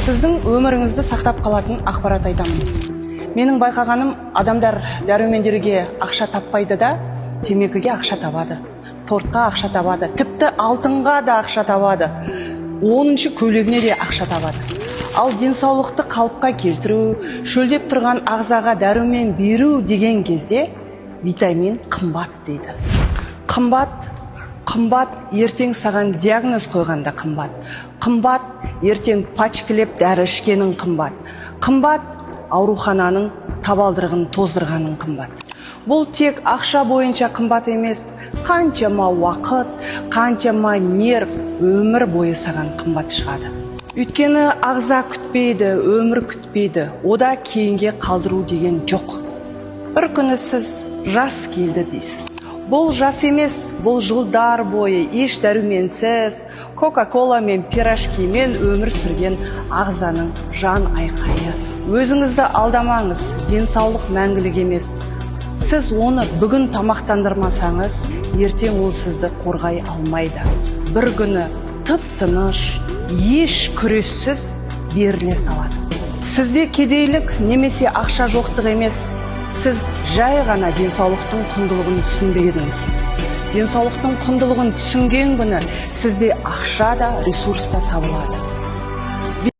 Сіздің өміріңізді сақтап қалатын ақпарат айтамын. Менің байқағаным, адамдар дәрумендерге ақша таппайды да, темекіге ақша табады, тортқа ақша табады, тіпті алтынға да ақша табады, 10-шы көйлегіне де ақша табады. Ал денсаулықты қалыпқа келтіру, шөлдеп тұрған ағзаға дәрумен беру деген кезде витамин қымбат дейді. Қымбат ертең саған диагноз қойғанда қымбат. Қымбат ертең пачкілеп дәрі ішкенің қымбат. Қымбат аурухананың табалдырығын тоздырғаның қымбат. Бұл тек ақша бойынша қымбат емес, қаншама уақыт, қаншама нерв, өмір бойы саған қымбат шығады. Өйткені ағза күтпейді, өмір күтпейді, ода кейінге қалдыру деген жоқ. Бір күні сіз жас келді дейсіз. Бұл жас емес, бұл жылдар бойы еш дәруменсіз, кока-кола мен пирожкимен өмір сүрген ағзаның жан айқайы. Өзіңізді алдамаңыз, денсаулық мәңгілік емес. Сіз оны бүгін тамақтандырмасаңыз, ертең ол сізді қорғай алмайды. Бір күні тып-тыныш, еш күрессіз беріле салады. Сізде кедейлік немесе ақша жоқтық емес, сіз жай ғана денсаулықтың құндылығын түсінбедіңіз. Денсаулықтың құндылығын түсінген күні сізде ақша да, ресурс та табылады.